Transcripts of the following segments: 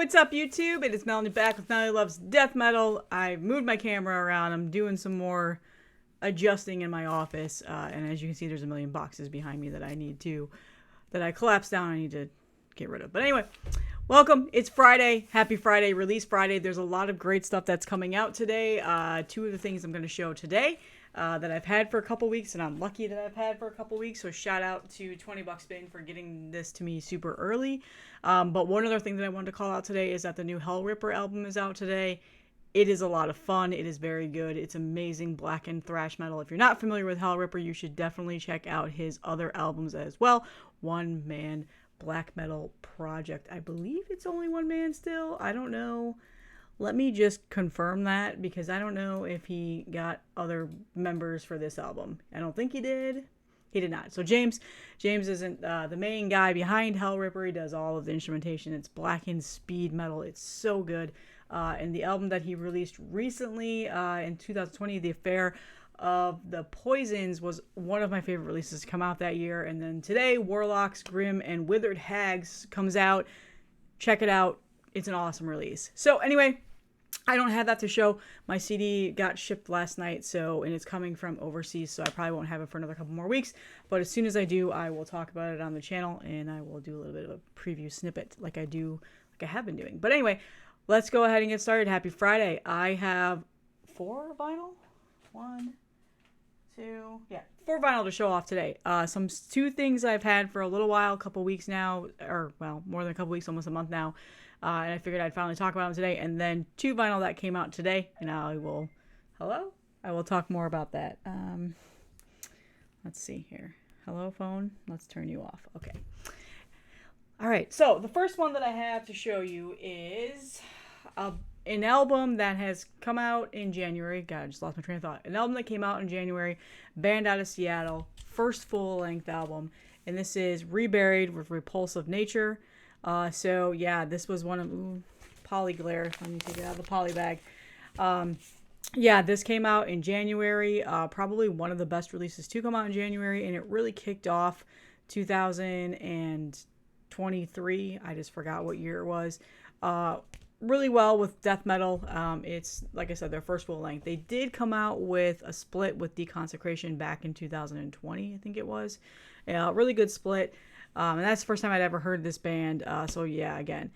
What's up, YouTube? It is Melanie back with Melanie Loves Death Metal. I moved my camera around. I'm doing some more adjusting in my office. And as you can see, there's a million boxes behind me that I collapsed down. I need to get rid of. But anyway, welcome. It's Friday. Happy Friday. Release Friday. There's a lot of great stuff that's coming out today. Two of the things I'm going to show today that I've had for a couple weeks, and I'm lucky that I've had for a couple weeks. So shout out to 20 Bucks Bin for getting this to me super early. But one other thing that I wanted to call out today is that the new Hellripper album is out today. It is a lot of fun. It is very good. It's amazing blackened thrash metal. If you're not familiar with Hellripper, you should definitely check out his other albums as well. One man black metal project. I believe it's only one man still. I don't know. Let me just confirm that, because I don't know if he got other members for this album. I don't think he did. He did not. So James isn't the main guy behind Hellripper. He does all of the instrumentation. It's blackened speed metal. It's so good. And the album that he released recently in 2020, The Affair of the Poisons, was one of my favorite releases to come out that year. And then today, Warlocks, Grim, and Withered Hags comes out. Check it out. It's an awesome release. So anyway, I don't have that to show. My CD got shipped last night, and it's coming from overseas, so I probably won't have it for another couple more weeks. But as soon as I do, I will talk about it on the channel, and I will do a little bit of a preview snippet like I have been doing. But anyway, let's go ahead and get started. Happy Friday. I have four vinyl to show off today. Two things I've had for a little while, a couple weeks now, or well, more than a couple weeks, almost a month now. And I figured I'd finally talk about them today. And then two vinyl that came out today, and I will talk more about that. Let's see here. Hello, phone. Let's turn you off. Okay. All right. So the first one that I have to show you is an album that has come out in January. God, I just lost my train of thought. An album that came out in January, band out of Seattle, first full-length album, and this is Reburied with Repulsive Nature. So yeah, this was one of Polyglare. Let me take it out of the poly bag. Yeah, this came out in January. Probably one of the best releases to come out in January, and it really kicked off 2023. I just forgot what year it was. Really well with death metal. It's, like I said, their first full length. They did come out with a split with Deconsecration back in 2020, I think it was. Yeah, really good split. And that's the first time I'd ever heard this band. So yeah, again,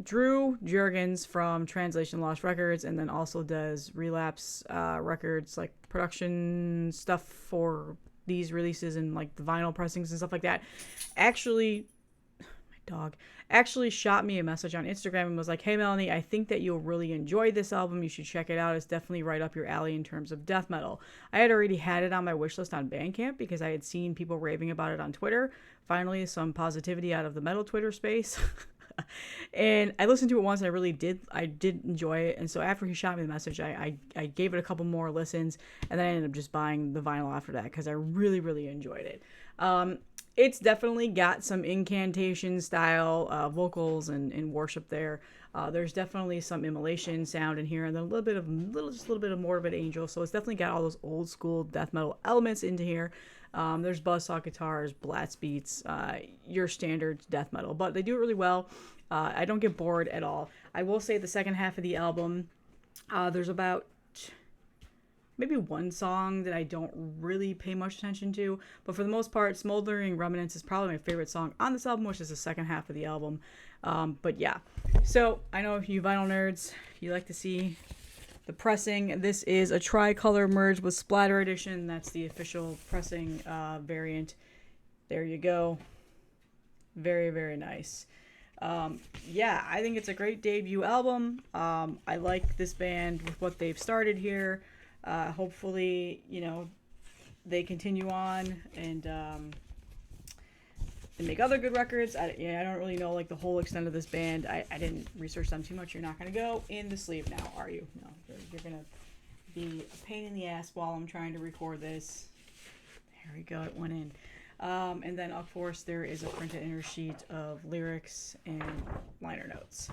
Drew Jurgens from Translation Lost Records, and then also does Relapse Records, like production stuff for these releases and like the vinyl pressings and stuff like that. Actually, my dog actually shot me a message on Instagram and was like, "Hey Melanie, I think that you'll really enjoy this album. You should check it out. It's definitely right up your alley in terms of death metal." I had already had it on my wish list on Bandcamp because I had seen people raving about it on Twitter. Finally, some positivity out of the metal Twitter space. And I listened to it once, and I did enjoy it. And so after he shot me the message, I gave it a couple more listens, and then I ended up just buying the vinyl after that because I really, really enjoyed it. It's definitely got some incantation style vocals and worship there. There's definitely some immolation sound in here, and then a little bit of Morbid Angel. So it's definitely got all those old school death metal elements into here. There's buzzsaw guitars, blast beats, your standard death metal, but they do it really well. I don't get bored at all. I will say the second half of the album, there's about maybe one song that I don't really pay much attention to, but for the most part, Smoldering Remnants is probably my favorite song on this album, which is the second half of the album. But yeah, so I know if you vinyl nerds, you like to see the pressing. This is a tricolor merge with Splatter Edition. That's the official pressing variant. There you go. Very, very nice. Yeah, I think it's a great debut album. I like this band with what they've started here. Hopefully, they continue on and make other good records. I don't really know like the whole extent of this band. I didn't research them too much. You're not going to go in the sleeve now, are you? No, you're going to be a pain in the ass while I'm trying to record this. There we go, it went in. And then, of course, there is a printed inner sheet of lyrics and liner notes.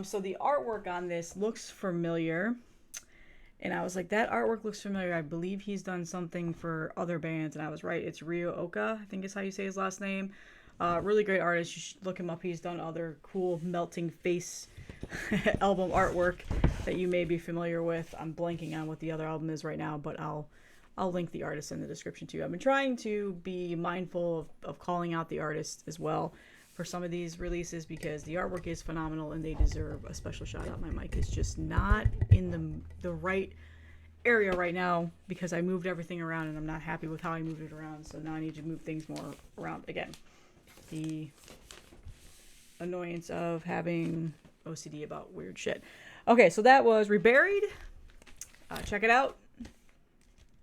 So the artwork on this looks familiar. And I was like, that artwork looks familiar. I believe he's done something for other bands. And I was right. It's Ryo Oka, I think is how you say his last name. Really great artist. You should look him up. He's done other cool melting face album artwork that you may be familiar with. I'm blanking on what the other album is right now, but I'll link the artist in the description too. I've been trying to be mindful of calling out the artist as well for some of these releases because the artwork is phenomenal and they deserve a special shout out. My mic is just not in the right area right now because I moved everything around and I'm not happy with how I moved it around. So now I need to move things more around again. The annoyance of having OCD about weird shit. Okay, so that was Reburied. Check it out.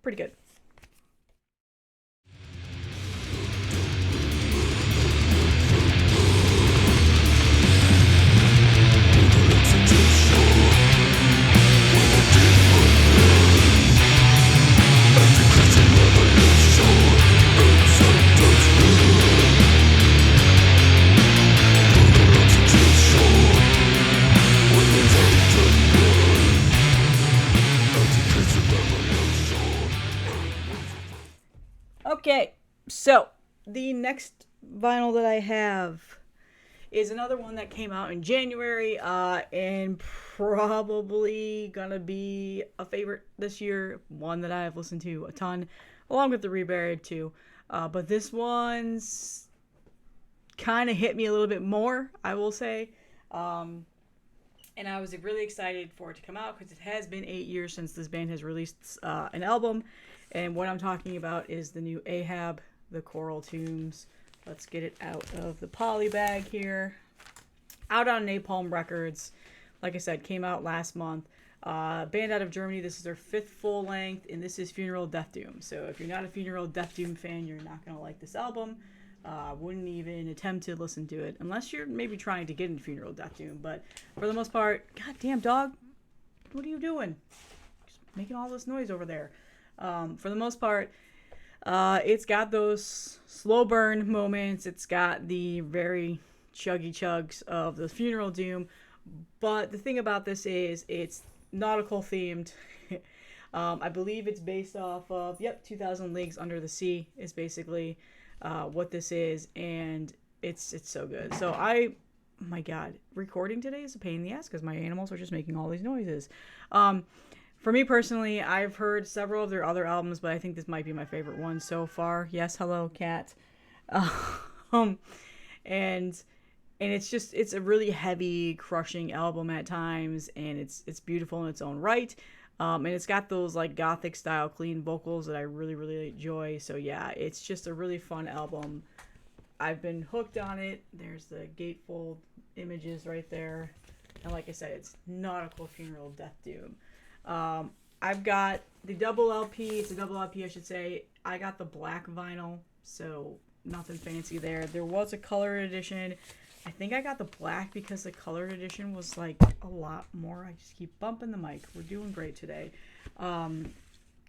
Pretty good. Okay, so the next vinyl that I have is another one that came out in January and probably gonna be a favorite this year. One that I've listened to a ton, along with the Reburied too. But this one's kind of hit me a little bit more, I will say. And I was really excited for it to come out because it has been 8 years since this band has released an album. And what I'm talking about is the new Ahab, the Coral Tombs. Let's get it out of the poly bag here. Out on Napalm Records. Like I said, came out last month. Band out of Germany. This is their 5th full length, and this is Funeral Death Doom. So if you're not a Funeral Death Doom fan, you're not going to like this album. Wouldn't even attempt to listen to it unless you're maybe trying to get into Funeral Death Doom. But for the most part, goddamn dog, what are you doing? Just making all this noise over there. For the most part, it's got those slow burn moments. It's got the very chuggy chugs of the Funeral Doom. But the thing about this is it's nautical themed. I believe it's based off of, 2000 Leagues Under the Sea is basically what this is. And it's so good. So my God, recording today is a pain in the ass because my animals are just making all these noises. For me personally, I've heard several of their other albums, but I think this might be my favorite one so far. Yes, hello, cat. And it's a really heavy, crushing album at times, and it's beautiful in its own right. And it's got those like gothic style clean vocals that I really, really enjoy. So yeah, it's just a really fun album. I've been hooked on it. There's the gatefold images right there. And like I said, it's Nautical Funeral Death Doom. I've got the double LP. It's a double LP, I should say. I got the black vinyl, so nothing fancy there. There was a colored edition. I think I got the black because the colored edition was like a lot more. I just keep bumping the mic. We're doing great today.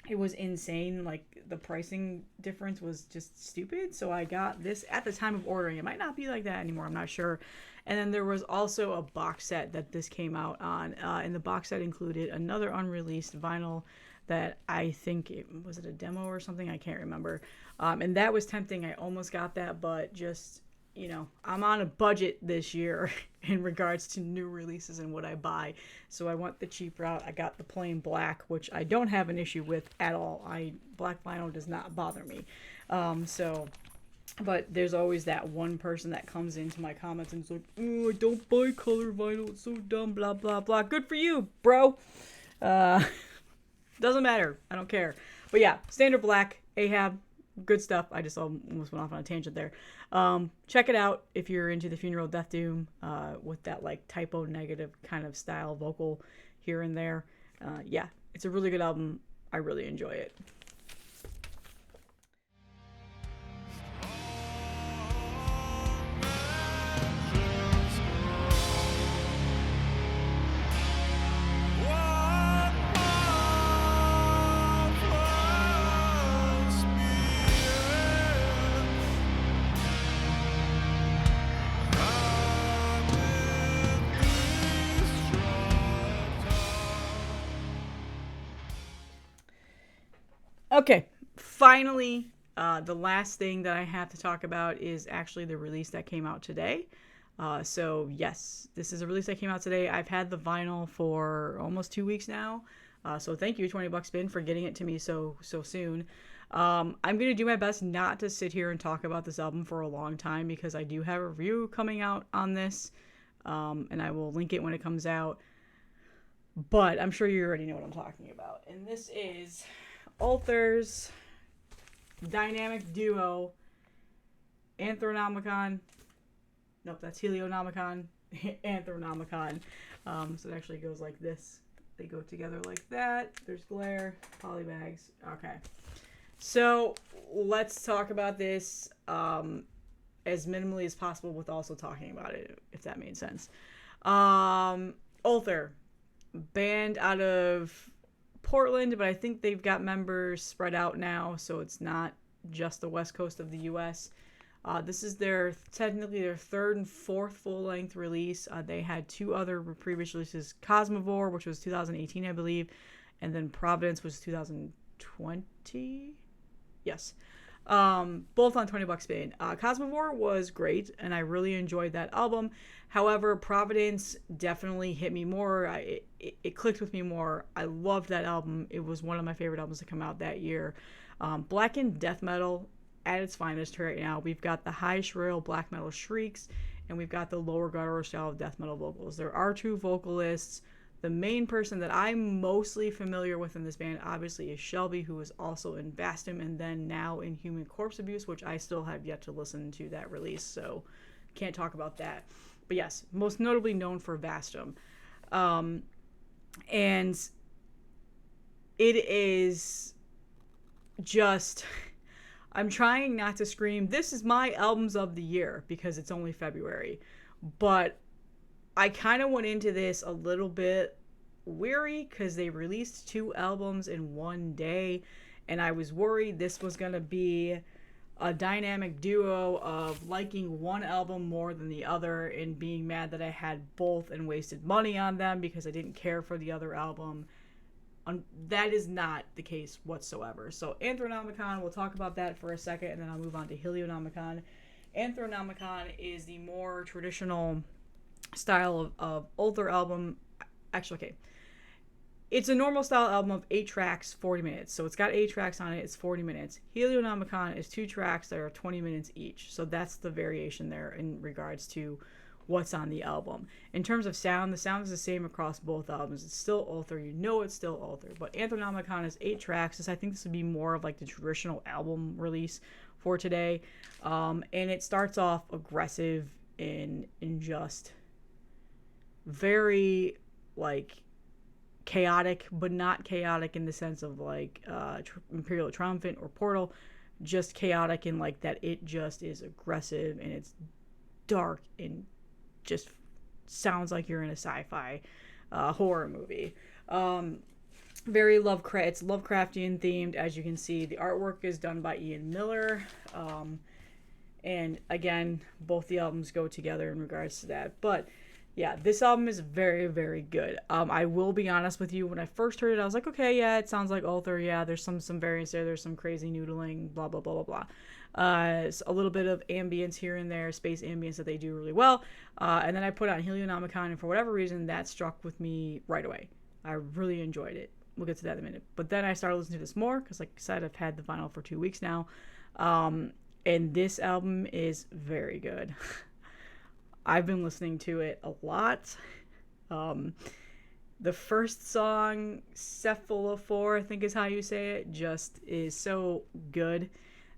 It was insane. Like the pricing difference was just stupid. So I got this at the time of ordering. It might not be like that anymore. I'm not sure. And then there was also a box set that this came out on. And the box set included another unreleased vinyl that I think was it a demo or something? I can't remember. And that was tempting. I almost got that, but just, I'm on a budget this year in regards to new releases and what I buy. So I went the cheap route. I got the plain black, which I don't have an issue with at all. Black vinyl does not bother me. But there's always that one person that comes into my comments and is like, "Oh, I don't buy color vinyl. It's so dumb, blah, blah, blah." Good for you, bro. Doesn't matter. I don't care. But yeah, standard black, Ahab, good stuff. I just almost went off on a tangent there. Check it out if you're into the Funeral Death Doom with that like typo negative kind of style vocal here and there. Yeah, it's a really good album. I really enjoy it. Okay, finally The last thing that I have to talk about is actually the release that came out today. So yes, this is a release that came out today. I've had the vinyl for almost 2 weeks now. So thank you, $20 Spin, for getting it to me so soon. I'm gonna do my best not to sit here and talk about this album for a long time because I do have a review coming out on this, and I will link it when it comes out. But I'm sure you already know what I'm talking about. And this is Ulthar's dynamic duo, Anthronomicon. Nope, that's Helionomicon. Anthronomicon. So it actually goes like this. They go together like that. There's glare, polybags. Okay. So let's talk about this as minimally as possible with also talking about it, if that made sense. Ulthar, band out of Portland, but I think they've got members spread out now, so it's not just the west coast of the U.S. This is technically their third and fourth full-length release. They had two other previous releases, Cosmovore, which was 2018, I believe, and then Providence, which was 2020. Yes. Both on $20 Spin. Cosmovore was great, and I really enjoyed that album. However, Providence definitely hit me more. It clicked with me more. I loved that album. It was one of my favorite albums to come out that year. Blackened death metal at its finest right now. We've got the high shrill black metal shrieks, and we've got the lower guttural style of death metal vocals. There are two vocalists. The main person that I'm mostly familiar with in this band, obviously, is Shelby, who was also in Vastum and then now in Human Corpse Abuse, which I still have yet to listen to that release, so can't talk about that. But yes, most notably known for Vastum. And it is just... I'm trying not to scream, this is my albums of the year, because it's only February. But I kind of went into this a little bit weary because they released 2 albums in one day, and I was worried this was going to be a dynamic duo of liking one album more than the other and being mad that I had both and wasted money on them because I didn't care for the other album. That is not the case whatsoever. So Anthronomicon, we'll talk about that for a second, and then I'll move on to Helionomicon. Anthronomicon is the more traditional style of Ulthar album. Actually, okay. It's a normal style album of 8 tracks, 40 minutes. So it's got 8 tracks on it. It's 40 minutes. Helionomicon is 2 tracks that are 20 minutes each. So that's the variation there in regards to what's on the album. In terms of sound, the sound is the same across both albums. It's still Ulthar. You know it's still Ulthar. But Anthronomicon is 8 tracks. I think this would be more of like the traditional album release for today. And it starts off aggressive in just very like chaotic, but not chaotic in the sense of like Imperial Triumphant or Portal. Just chaotic in like that it just is aggressive and it's dark and just sounds like you're in a sci-fi horror movie. Very it's Lovecraftian themed, as you can see. The artwork is done by Ian Miller, and again, both the albums go together in regards to that. But yeah, this album is very, very good. I will be honest with you, when I first heard it, I was like, okay, yeah, it sounds like Ulthar. Yeah, there's some variants there. There's some crazy noodling, blah, blah, blah, blah, blah. It's a little bit of ambience here and there, space ambience that they do really well. And then I put on Helionomicon, and for whatever reason, that struck with me right away. I really enjoyed it. We'll get to that in a minute. But then I started listening to this more, because like I said, I've had the vinyl for 2 weeks now. And this album is very good. I've been listening to it a lot. The first song, Cephalophore, I think is how you say it, just is so good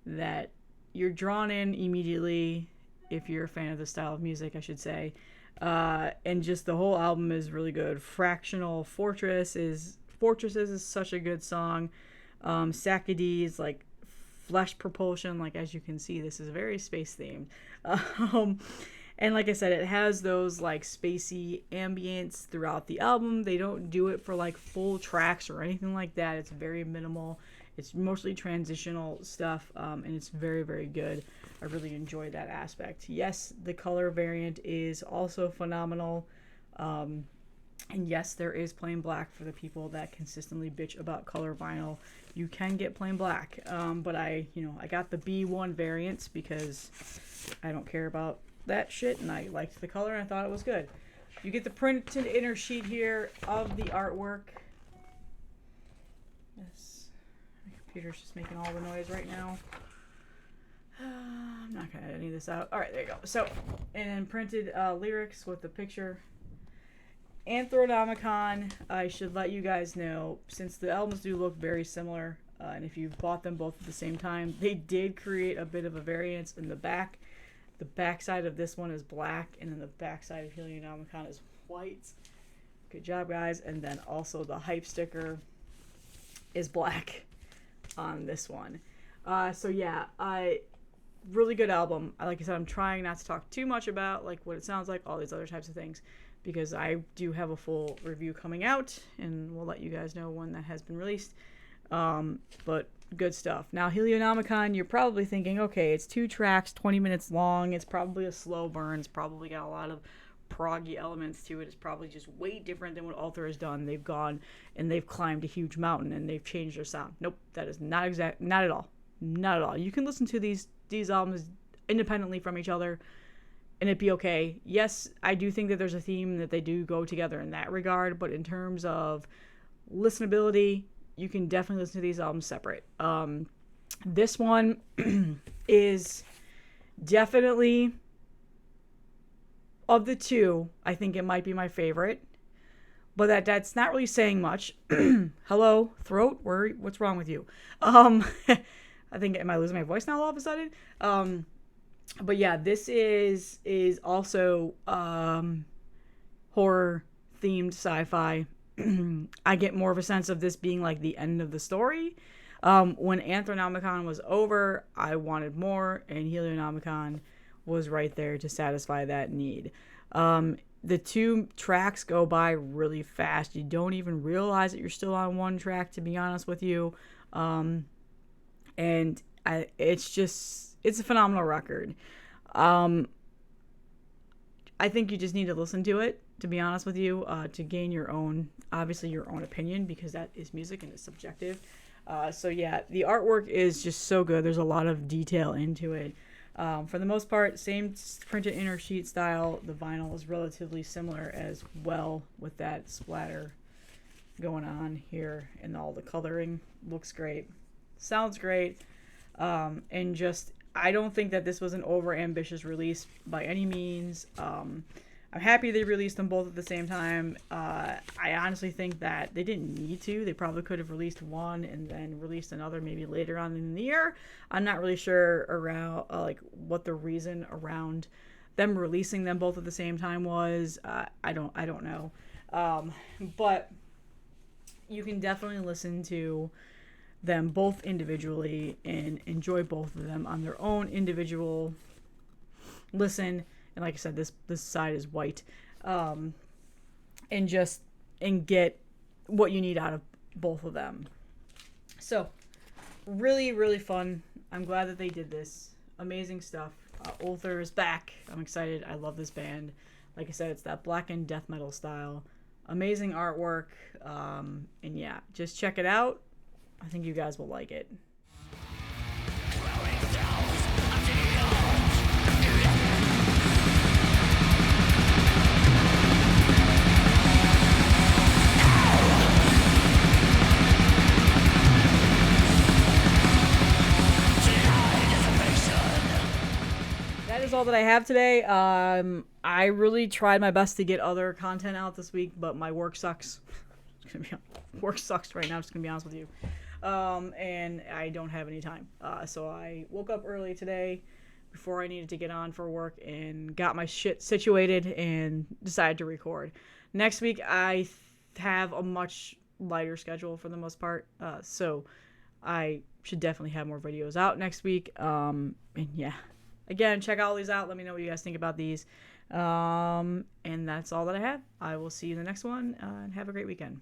that you're drawn in immediately if you're a fan of the style of music, I should say. And just the whole album is really good. Fractional Fortresses is such a good song. Sacadies, like Flesh Propulsion, like as you can see, this is very space themed. And like I said, it has those like spacey ambience throughout the album. They don't do it for like full tracks or anything like that. It's very minimal. It's mostly transitional stuff, and it's very, very good. I really enjoy that aspect. Yes, the color variant is also phenomenal. And yes, there is plain black for the people that consistently bitch about color vinyl. You can get plain black, but I got the B1 variants because I don't care about that shit, and I liked the color and I thought it was good. You get the printed inner sheet here of the artwork. Yes, my computer's just making all the noise right now. I'm not gonna edit any of this out. All right, there you go. So, and then printed lyrics with the picture. Anthronomicon, I should let you guys know, since the albums do look very similar, and if you've bought them both at the same time, they did create a bit of a variance in the back. The back side of this one is black, and then the back side of Helionomicon is white. Good job, guys. And then also the hype sticker is black on this one. So yeah, really good album. Like I said, I'm trying not to talk too much about like what it sounds like, all these other types of things, because I do have a full review coming out, and we'll let you guys know when that has been released. But good stuff. Now, Helionomicon, you're probably thinking, okay, it's 2 tracks, 20 minutes long. It's probably a slow burn. It's probably got a lot of proggy elements to it. It's probably just way different than what Ulthar has done. They've gone and they've climbed a huge mountain and they've changed their sound. Nope, that is not at all. Not at all. You can listen to these albums independently from each other and it'd be okay. Yes, I do think that there's a theme that they do go together in that regard, but in terms of listenability, you can definitely listen to these albums separate. This one is definitely, of the two, I think it might be my favorite, but that's not really saying much. Hello, throat, what's wrong with you? I think, am I losing my voice now all of a sudden? But yeah, this is also horror themed sci-fi. I get more of a sense of this being like the end of the story. When Anthronomicon was over, I wanted more, and Helionomicon was right there to satisfy that need. The 2 tracks go by really fast. You don't even realize that you're still on one track, to be honest with you. And it's a phenomenal record. I think you just need to listen to it, to be honest with you, to gain your own opinion, because that is music and it's subjective. So yeah, the artwork is just so good. There's a lot of detail into it. For the most part, same printed inner sheet style. The vinyl is relatively similar as well, with that splatter going on here, and all the coloring looks great, sounds great, and just, I don't think that this was an over-ambitious release by any means. I'm happy they released them both at the same time. I honestly think that they didn't need to. They probably could have released one and then released another maybe later on in the year. I'm not really sure around what the reason around them releasing them both at the same time was. I don't know. But you can definitely listen to them both individually and enjoy both of them on their own individual listen. And like I said, this side is white, and get what you need out of both of them. So really, really fun. I'm glad that they did this. Amazing stuff. Ulthar is back. I'm excited. I love this band. Like I said, it's that blackened death metal style. Amazing artwork. And yeah, just check it out. I think you guys will like it. Is all that I have today. I really tried my best to get other content out this week, but my work sucks. Work sucks right now, just gonna be honest with you. And I don't have any time. So I woke up early today before I needed to get on for work and got my shit situated and decided to record. Next week I have a much lighter schedule for the most part. So I should definitely have more videos out next week. And yeah. Again, check all these out. Let me know what you guys think about these. And that's all that I have. I will see you in the next one, and have a great weekend.